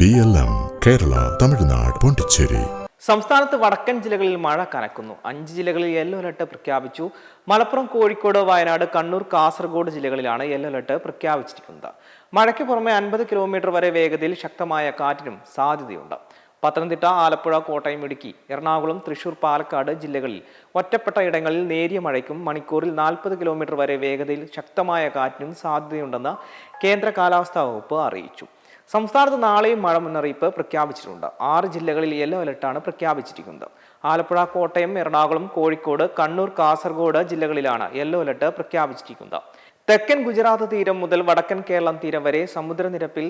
BLM Kerala, Tamil Nadu, Pondicherry. സംസ്ഥാനത്ത് വടക്കൻ ജില്ലകളിൽ മഴ കനക്കുന്നു. 5 ജില്ലകളിൽ യെല്ലോ അലർട്ട് പ്രഖ്യാപിച്ചു. മലപ്പുറം, കോഴിക്കോട്, വയനാട്, കണ്ണൂർ, കാസർഗോഡ് ജില്ലകളിലാണ് യെല്ലോ അലർട്ട് പ്രഖ്യാപിച്ചിരിക്കുന്നത്. മഴയ്ക്ക് പുറമെ 50 കിലോമീറ്റർ വരെ വേഗതയിൽ ശക്തമായ കാറ്റിനും സാധ്യതയുണ്ട്. പത്തനംതിട്ട, ആലപ്പുഴ, കോട്ടയം, ഇടുക്കി, എറണാകുളം, തൃശൂർ, പാലക്കാട് ജില്ലകളിൽ ഒറ്റപ്പെട്ട ഇടങ്ങളിൽ നേരിയ മഴയ്ക്കും മണിക്കൂറിൽ 40 കിലോമീറ്റർ വരെ വേഗതയിൽ ശക്തമായ കാറ്റിനും സാധ്യതയുണ്ടെന്ന് കേന്ദ്ര കാലാവസ്ഥാ വകുപ്പ് അറിയിച്ചു. സംസ്ഥാനത്ത് നാളെയും മഴ മുന്നറിയിപ്പ് പ്രഖ്യാപിച്ചിട്ടുണ്ട്. 6 ജില്ലകളിൽ യെല്ലോ അലർട്ടാണ് പ്രഖ്യാപിച്ചിരിക്കുന്നത്. ആലപ്പുഴ, കോട്ടയം, എറണാകുളം, കോഴിക്കോട്, കണ്ണൂർ, കാസർഗോഡ് ജില്ലകളിലാണ് യെല്ലോ അലർട്ട് പ്രഖ്യാപിച്ചിരിക്കുന്നത്. തെക്കൻ ഗുജറാത്ത് തീരം മുതൽ വടക്കൻ കേരളം തീരം വരെ സമുദ്രനിരപ്പിൽ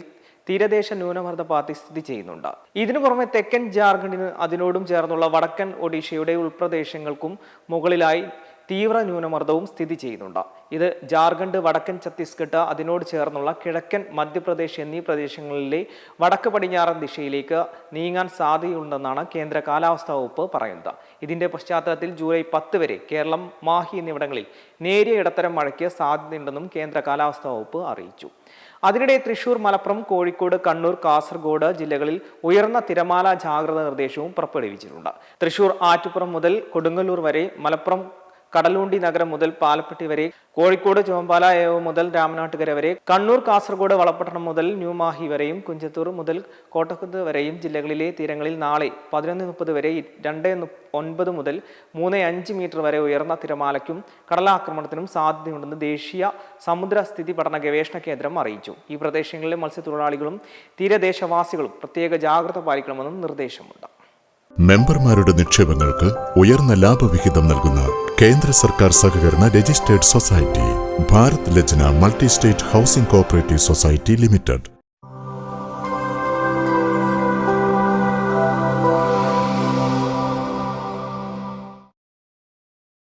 തീരദേശ ന്യൂനമർദ്ദപാത്തി സ്ഥിതി ചെയ്യുന്നുണ്ട്. ഇതിനു പുറമെ തെക്കൻ ജാർഖണ്ഡിന് അതിനോടും ചേർന്നുള്ള വടക്കൻ ഒഡീഷയുടെ ഉൾപ്രദേശങ്ങൾക്കും മുകളിലായി തീവ്ര ന്യൂനമർദ്ദവും സ്ഥിതി ചെയ്യുന്നുണ്ട്. ഇത് ജാർഖണ്ഡ്, വടക്കൻ ഛത്തീസ്ഗഡ്, അതിനോട് ചേർന്നുള്ള കിഴക്കൻ മധ്യപ്രദേശ് എന്നീ പ്രദേശങ്ങളിലെ വടക്ക് പടിഞ്ഞാറൻ ദിശയിലേക്ക് നീങ്ങാൻ സാധ്യതയുണ്ടെന്നാണ് കേന്ദ്ര കാലാവസ്ഥാ വകുപ്പ് പറയുന്നത്. ഇതിന്റെ പശ്ചാത്തലത്തിൽ ജൂലൈ 10 വരെ കേരളം, മാഹി എന്നിവിടങ്ങളിൽ നേരിയ ഇടത്തരം മഴയ്ക്ക് സാധ്യതയുണ്ടെന്നും കേന്ദ്ര കാലാവസ്ഥാ വകുപ്പ് അറിയിച്ചു. അതിനിടെ തൃശൂർ, മലപ്പുറം, കോഴിക്കോട്, കണ്ണൂർ, കാസർഗോഡ് ജില്ലകളിൽ ഉയർന്ന തിരമാല ജാഗ്രതാ നിർദ്ദേശവും പുറപ്പെടുവിച്ചിട്ടുണ്ട്. തൃശൂർ ആറ്റുപുറം മുതൽ കൊടുങ്ങല്ലൂർ വരെ, മലപ്പുറം കടലുണ്ടി നഗരം മുതൽ പാലപ്പെട്ടി വരെ, കോഴിക്കോട് ചുവമ്പാല മുതൽ രാമനാട്ടുകര വരെ, കണ്ണൂർ, കാസർഗോഡ് വളപട്ടണം മുതൽ ന്യൂമാഹി വരെയും, കുഞ്ചത്തൂർ മുതൽ കോട്ടക്കുന്ന് വരെയും ജില്ലകളിലെ തീരങ്ങളിൽ നാളെ 11:30 വരെ 2:09 മുതൽ 3:05 മീറ്റർ വരെ ഉയർന്ന തിരമാലയ്ക്കും കടലാക്രമണത്തിനും സാധ്യതയുണ്ടെന്ന് ദേശീയ സമുദ്ര സ്ഥിതി പഠന ഗവേഷണ കേന്ദ്രം അറിയിച്ചു. ഈ പ്രദേശങ്ങളിലെ മത്സ്യത്തൊഴിലാളികളും തീരദേശവാസികളും പ്രത്യേക ജാഗ്രത പാലിക്കണമെന്നും നിർദ്ദേശമുണ്ട്. മെമ്പർമാരുടെ നിക്ഷേപങ്ങൾക്ക് ഉയർന്ന ലാഭവിഹിതം നൽകുന്ന കേന്ദ്ര സർക്കാർ സഹകരണ registered society Bharat Lajna multi state housing cooperative society limited.